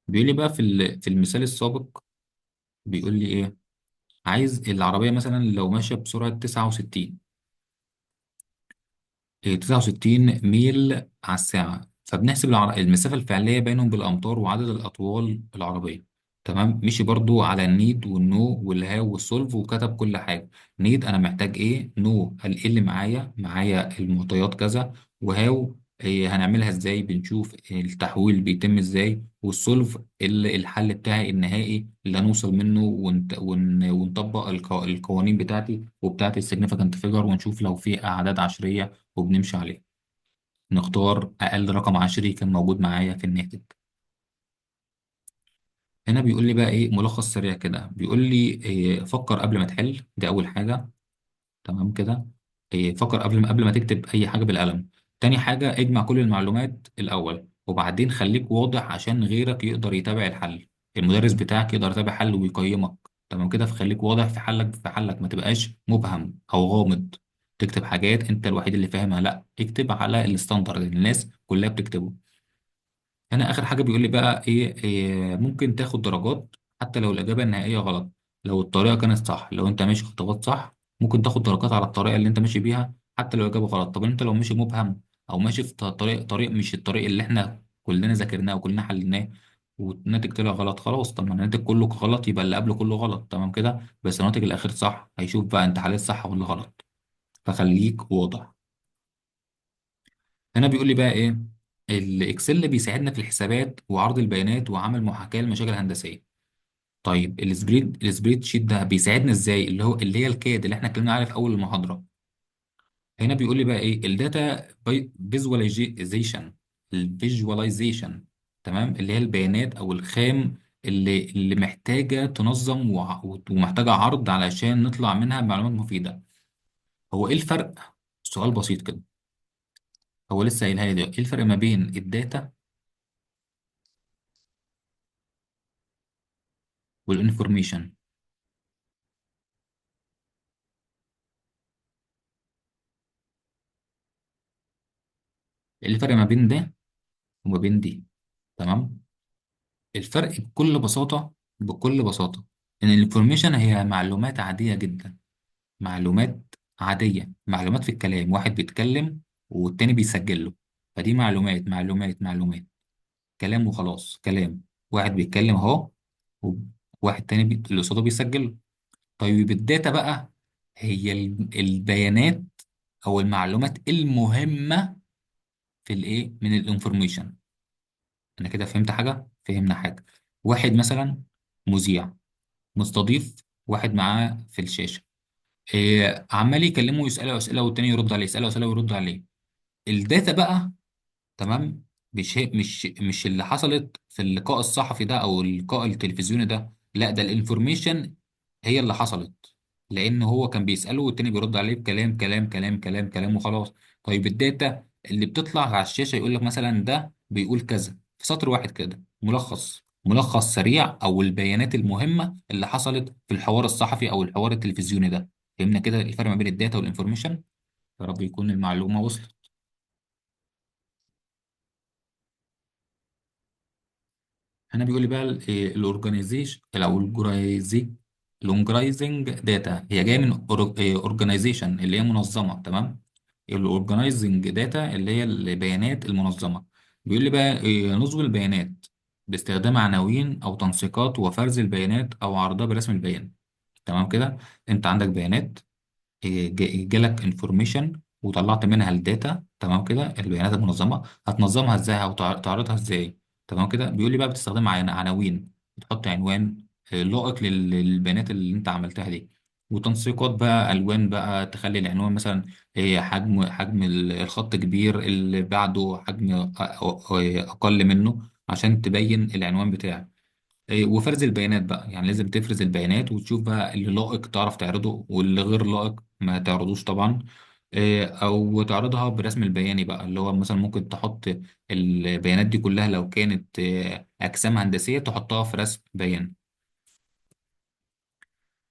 بيقول لي بقى في المثال السابق. بيقول لي إيه؟ عايز العربية مثلا لو ماشية بسرعة 69، 69 ميل على الساعة. فبنحسب المسافة الفعلية بينهم بالأمتار وعدد الأطوال العربية. تمام. مشي برضو على النيد والنو والهاو والسولف وكتب كل حاجه. نيد انا محتاج ايه، نو ايه اللي معايا المعطيات كذا، وهاو إيه هنعملها ازاي، بنشوف التحويل بيتم ازاي، والسولف الحل بتاعي النهائي اللي هنوصل منه ونطبق القوانين بتاعتي وبتاعت السيجنيفيكانت فيجر، ونشوف لو في اعداد عشريه وبنمشي عليه، نختار اقل رقم عشري كان موجود معايا في الناتج. هنا بيقول لي بقى ايه ملخص سريع كده، بيقول لي إيه فكر قبل ما تحل، دي اول حاجه. تمام كده. إيه فكر قبل ما تكتب اي حاجه بالقلم. تاني حاجه اجمع كل المعلومات الاول، وبعدين خليك واضح عشان غيرك يقدر يتابع الحل، المدرس بتاعك يقدر يتابع حل ويقيمك. تمام كده، فخليك واضح في حلك ما تبقاش مبهم او غامض، تكتب حاجات انت الوحيد اللي فاهمها، لا اكتب على الستاندرد اللي الناس كلها بتكتبه. هنا اخر حاجه بيقول لي بقى إيه ممكن تاخد درجات حتى لو الاجابه النهائيه غلط، لو الطريقه كانت صح، لو انت ماشي خطوات صح ممكن تاخد درجات على الطريقه اللي انت ماشي بيها حتى لو الاجابه غلط. طب انت لو ماشي مبهم او ماشي في طريق مش الطريق اللي احنا كلنا ذاكرناه وكلنا حليناه والناتج طلع غلط، خلاص طب ما الناتج كله غلط يبقى اللي قبله كله غلط. تمام كده، بس الناتج الاخير صح، هيشوف بقى انت حليت صح ولا غلط، فخليك واضح. هنا بيقول لي بقى ايه، الاكسل بيساعدنا في الحسابات وعرض البيانات وعمل محاكاة لمشاكل هندسية. طيب السبريد شيت ده بيساعدنا ازاي، اللي هي الكاد اللي احنا اتكلمنا عليه في اول المحاضرة. هنا بيقول لي بقى ايه الداتا فيزواليزيشن، الفيجواليزيشن. تمام، اللي هي البيانات او الخام اللي محتاجة تنظم ومحتاجة عرض علشان نطلع منها بمعلومات مفيدة. هو ايه الفرق؟ سؤال بسيط كده، هو لسه قايلها لي ده، ايه الفرق ما بين الداتا والانفورميشن؟ إيه الفرق ما بين ده وما بين دي؟ تمام. الفرق بكل بساطة ان الانفورميشن هي معلومات عادية جدا، معلومات في الكلام، واحد بيتكلم والتاني بيسجل له، فدي معلومات كلام وخلاص، كلام، واحد بيتكلم اهو وواحد تاني اللي قصاده بيسجل له. طيب الداتا بقى هي البيانات او المعلومات المهمة في الايه من الانفورميشن. انا كده فهمت حاجه، فهمنا حاجه. واحد مثلا مذيع مستضيف واحد معاه في الشاشه، إيه عمال يكلمه يساله اسئله والتاني يرد عليه، يساله اسئله ويرد عليه. الداتا بقى، تمام، مش اللي حصلت في اللقاء الصحفي ده او اللقاء التلفزيوني ده، لا ده الانفورميشن هي اللي حصلت، لان هو كان بيساله والتاني بيرد عليه بكلام كلام كلام كلام كلام وخلاص. طيب الداتا اللي بتطلع على الشاشه يقول لك مثلا ده بيقول كذا في سطر واحد كده، ملخص سريع او البيانات المهمه اللي حصلت في الحوار الصحفي او الحوار التلفزيوني ده. فهمنا كده الفرق ما بين الداتا والانفورميشن؟ يا رب يكون المعلومه وصلت. هنا بيقول لي بقى الاورجانيزيشن او الاورجنايزنج داتا هي جايه من اورجانيزيشن اللي هي منظمه. تمام، الاورجنايزنج داتا اللي هي البيانات المنظمه. بيقول لي بقى نظم البيانات باستخدام عناوين او تنسيقات وفرز البيانات او عرضها برسم البيان. تمام كده، انت عندك بيانات، جالك انفورميشن وطلعت منها الداتا، تمام كده، البيانات المنظمه هتنظمها ازاي او تعرضها ازاي. تمام كده، بيقول لي بقى بتستخدم عناوين، بتحط عنوان لائق للبيانات اللي انت عملتها دي، وتنسيقات بقى الوان بقى تخلي العنوان مثلا حجم الخط كبير، اللي بعده حجم اقل منه عشان تبين العنوان بتاعك. وفرز البيانات بقى، يعني لازم تفرز البيانات وتشوف بقى اللي لائق تعرف تعرضه واللي غير لائق ما تعرضوش طبعا. او تعرضها برسم البياني بقى، اللي هو مثلا ممكن تحط البيانات دي كلها لو كانت اجسام هندسيه تحطها في رسم بياني.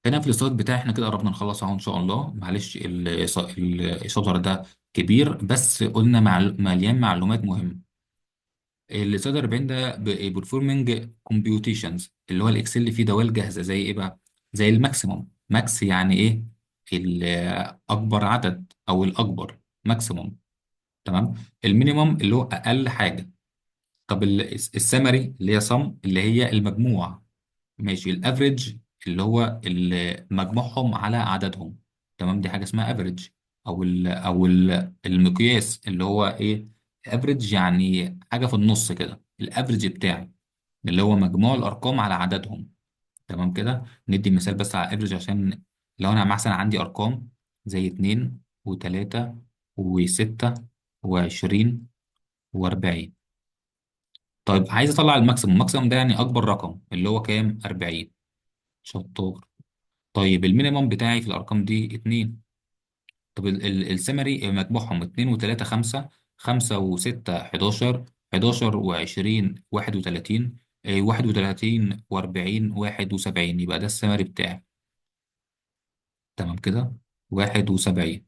هنا في السلايد بتاعي احنا كده قربنا نخلص اهو ان شاء الله، معلش الشطر ده كبير بس قلنا مليان معلومات مهمه. السلايد 40 ده بيرفورمينج كومبيوتيشنز، اللي هو الاكسل فيه دوال جاهزه زي ايه بقى، زي الماكسيموم. ماكس يعني ايه، اكبر عدد او الاكبر، ماكسيموم. تمام. المينيموم اللي هو اقل حاجه. طب السمري اللي هي صم اللي هي المجموع. ماشي. الافريج اللي هو مجموعهم على عددهم. تمام، دي حاجه اسمها افريج. المقياس اللي هو ايه؟ افريج يعني حاجه في النص كده، الافريج بتاعي اللي هو مجموع الارقام على عددهم. تمام كده. ندي مثال بس على افريج عشان لو انا مثلا عندي ارقام زي 2 و3 و6 و20 و40. طيب عايز اطلع الماكسيموم. الماكسيموم ده يعني اكبر رقم اللي هو كام؟ 40. شطار. طيب المينيمم بتاعي في الارقام دي 2. طب السمري مجموعهم 2 و3 5، 5 و6 11، 11 و20 31، 31 و40 71. يبقى ده السمري بتاعي. تمام كده، 71.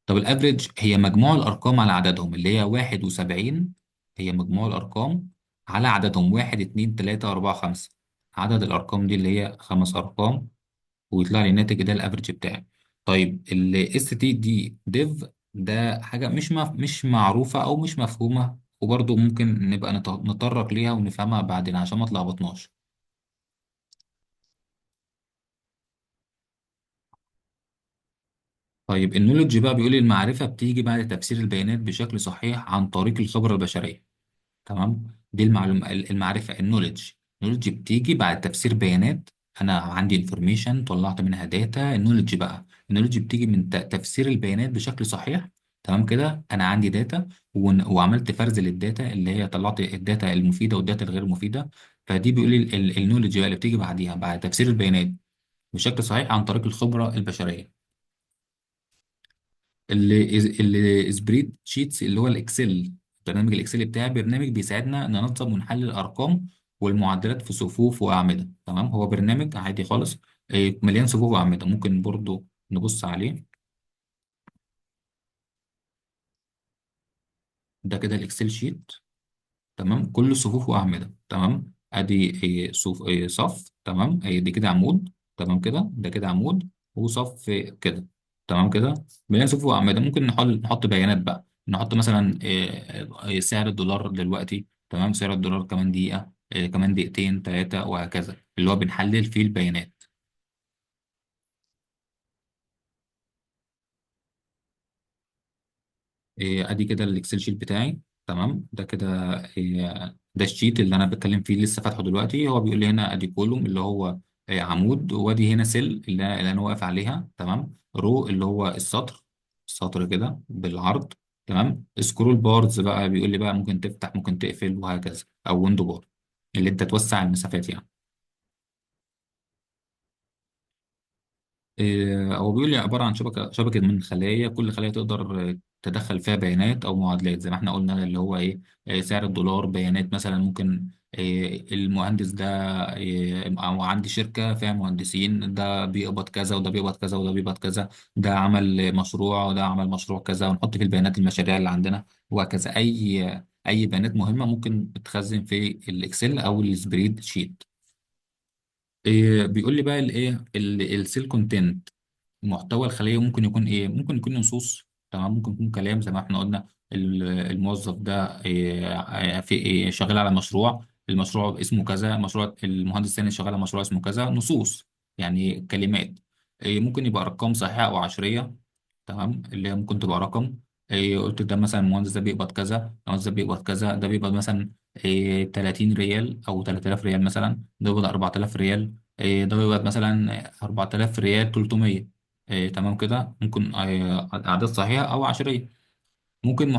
طب الافريج هي مجموع الارقام على عددهم اللي هي 71. هي مجموع الارقام على عددهم 1 2 3 4 5. عدد الارقام دي اللي هي خمس ارقام، ويطلع لي الناتج ده الافريج بتاعي. طيب الاس تي دي ديف ده حاجه مش معروفه او مش مفهومه، وبرضه ممكن نبقى نتطرق ليها ونفهمها بعدين عشان ما تلخبطناش. طيب النولج بقى بيقول لي المعرفه بتيجي بعد تفسير البيانات بشكل صحيح عن طريق الخبره البشريه. تمام، دي المعلومه المعرفه النولج. النولج بتيجي بعد تفسير بيانات. انا عندي انفورميشن طلعت منها داتا. النولج بقى، النولج بتيجي من تفسير البيانات بشكل صحيح. تمام كده، انا عندي داتا وعملت فرز للداتا اللي هي طلعت الداتا المفيده والداتا الغير مفيده. فدي بيقول لي النولج بقى اللي بتيجي بعديها بعد تفسير البيانات بشكل صحيح عن طريق الخبره البشريه. اللي سبريد شيتس اللي هو الاكسل. برنامج الاكسل بتاعي برنامج بيساعدنا ننظم ونحلل الارقام والمعادلات في صفوف واعمده. تمام، هو برنامج عادي خالص، مليان صفوف واعمده. ممكن برضو نبص عليه. ده كده الاكسل شيت. تمام، كل صفوف واعمده. تمام، ادي صف. تمام، دي كده عمود. تمام كده، ده كده عمود وصف كده. تمام كده، بين صفوف واعمده. ممكن نحط بيانات بقى. نحط مثلا سعر الدولار دلوقتي. تمام، سعر الدولار كمان دقيقه، كمان دقيقتين ثلاثه وهكذا، اللي هو بنحلل فيه البيانات. ادي كده الاكسل شيت بتاعي. تمام، ده كده ده الشيت اللي انا بتكلم فيه لسه فاتحه دلوقتي. هو بيقول لي هنا ادي كولوم اللي هو عمود، وادي هنا سيل اللي انا واقف عليها. تمام، رو اللي هو السطر. السطر كده بالعرض. تمام، سكرول بارز بقى بيقول لي بقى ممكن تفتح ممكن تقفل وهكذا، او ويندو بار اللي انت توسع المسافات يعني. هو بيقول لي عبارة عن شبكة من خلايا. كل خلية تقدر تدخل فيها بيانات أو معادلات زي ما احنا قلنا اللي هو إيه، سعر الدولار. بيانات مثلا ممكن المهندس ده، أو عندي شركة فيها مهندسين، ده بيقبض كذا وده بيقبض كذا وده بيقبض كذا. ده عمل مشروع وده عمل مشروع كذا، ونحط في البيانات المشاريع اللي عندنا وهكذا. أي بيانات مهمة ممكن تتخزن في الإكسل أو السبريد شيت. بيقول لي بقى الايه السيل كونتنت. محتوى الخلية ممكن يكون إيه؟ ممكن يكون نصوص. تمام، ممكن يكون كلام زي ما إحنا قلنا. الموظف ده في شغال على مشروع. المشروع اسمه كذا. المشروع المهندس الثاني شغال على مشروع اسمه كذا. نصوص يعني كلمات. ممكن يبقى أرقام صحيحة أو عشرية. تمام، اللي هي ممكن تبقى رقم. قلت ده مثلا المهندس ده بيقبض كذا، المهندس ده بيقبض كذا، ده بيقبض مثلا 30 ريال أو 3000 ريال مثلا، ده بيقبض 4000 ريال. ده بيبقى مثلا 4000 ريال 300. تمام كده، ممكن أعداد صحيحة أو عشرية. ممكن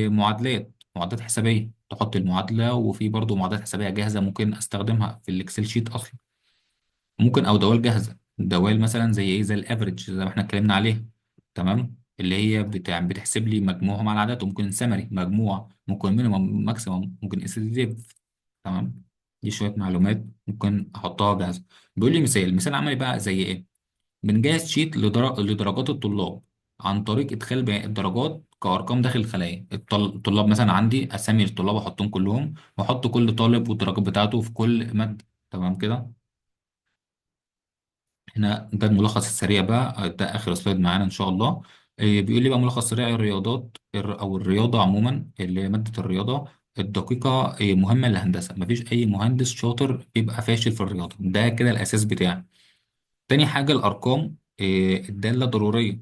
معادلات حسابية. تحط المعادلة، وفي برضو معادلات حسابية جاهزة ممكن أستخدمها في الإكسل شيت أصلا. ممكن أو دوال جاهزة. دوال مثلا زي إيه؟ زي الأفريج زي ما إحنا اتكلمنا عليها. تمام، اللي هي بتحسب لي مجموعهم على العدد. وممكن سمري مجموع، ممكن مينيمم ماكسيمم، ممكن اس ديف. تمام، دي شوية معلومات ممكن أحطها جاهزة. بيقول لي مثال عملي بقى زي إيه؟ بنجهز شيت لدرجات الطلاب عن طريق إدخال الدرجات كأرقام داخل الخلايا. الطلاب مثلا عندي أسامي الطلاب أحطهم كلهم، وأحط كل طالب والدرجات بتاعته في كل مادة. تمام كده. هنا ده الملخص السريع بقى، ده آخر سلايد معانا إن شاء الله. بيقول لي بقى ملخص سريع الرياضات أو الرياضة عموما اللي هي مادة الرياضة. الدقيقة مهمة للهندسة. مفيش أي مهندس شاطر بيبقى فاشل في الرياضة، ده كده الأساس بتاعي. تاني حاجة الأرقام، الدالة ضرورية.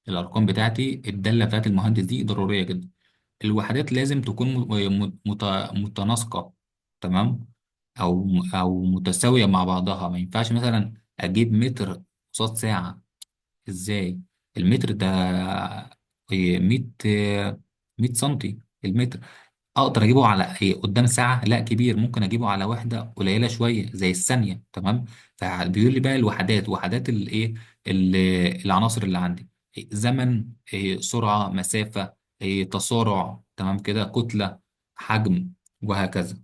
الأرقام بتاعتي، الدالة بتاعت المهندس دي ضرورية جدا. الوحدات لازم تكون متناسقة، تمام، أو متساوية مع بعضها. ما ينفعش مثلا أجيب متر قصاد ساعة. إزاي؟ المتر ده 100 100 سنتي المتر. اقدر اجيبه على إيه قدام ساعه؟ لا، كبير. ممكن اجيبه على وحده قليله شويه زي الثانيه، تمام. فبيقول لي بقى الوحدات، وحدات الايه، ال- العناصر اللي عندي: زمن، سرعه، مسافه، تسارع، تمام كده، كتله، حجم، وهكذا.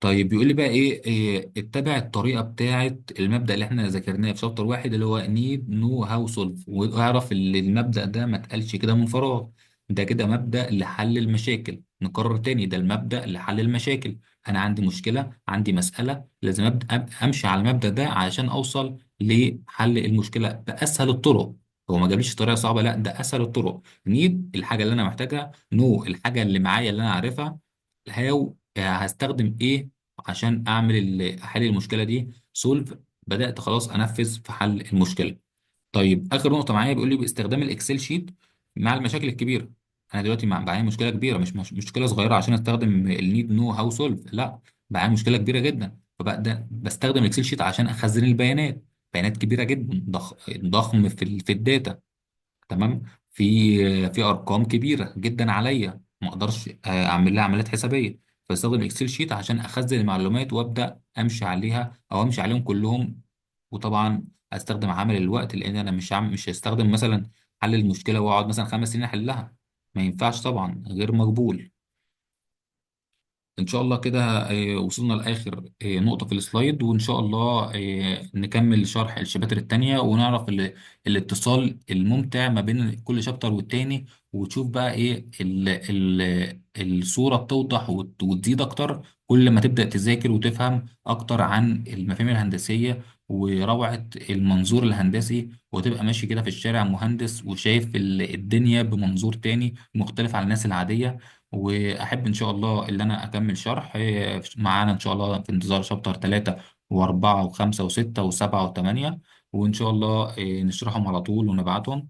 طيب بيقول لي بقى إيه اتبع الطريقه بتاعه المبدا اللي احنا ذاكرناه في شابتر واحد، اللي هو نيد نو هاو سولف. واعرف المبدا ده ما اتقالش كده من فراغ، ده كده مبدا لحل المشاكل. نكرر تاني، ده المبدا لحل المشاكل. انا عندي مشكله، عندي مساله، لازم ابدا امشي على المبدا ده عشان اوصل لحل المشكله باسهل الطرق. هو ما جابليش طريقه صعبه، لا، ده اسهل الطرق. نيد الحاجه اللي انا محتاجها، نو الحاجه اللي معايا اللي انا عارفها، هاو هستخدم ايه عشان احل المشكله دي، سولف بدات خلاص انفذ في حل المشكله. طيب اخر نقطه معايا، بيقول لي باستخدام الاكسل شيت مع المشاكل الكبيره. انا دلوقتي معايا مشكله كبيره، مش مشكله صغيره عشان استخدم النيد نو هاو سولف، لا، معايا مشكله كبيره جدا. فبقى بستخدم الاكسل شيت عشان اخزن البيانات. بيانات كبيره جدا، ضخم في الداتا، تمام. في ارقام كبيره جدا عليا، ما اقدرش اعمل لها عمليات حسابيه. فاستخدم اكسل شيت عشان اخزن المعلومات وابدا امشي عليها او امشي عليهم كلهم. وطبعا استخدم عامل الوقت، لان انا مش هستخدم مثلا حل المشكله واقعد مثلا 5 سنين احلها. ما ينفعش طبعا، غير مقبول. ان شاء الله كده وصلنا لاخر نقطة في السلايد، وان شاء الله نكمل شرح الشباتر التانية ونعرف الاتصال الممتع ما بين كل شابتر والتاني. وتشوف بقى ايه الصورة بتوضح وتزيد اكتر كل ما تبدأ تذاكر وتفهم اكتر عن المفاهيم الهندسية وروعة المنظور الهندسي، وتبقى ماشي كده في الشارع مهندس وشايف الدنيا بمنظور تاني مختلف عن الناس العادية. واحب ان شاء الله اللي انا اكمل شرح معانا ان شاء الله في انتظار شابتر 3 و4 و5 و6 و7 و8. وان شاء الله نشرحهم على طول ونبعتهم.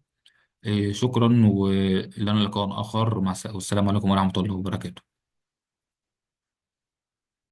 شكرا، ولنا لقاء اخر والسلام عليكم ورحمة الله وبركاته.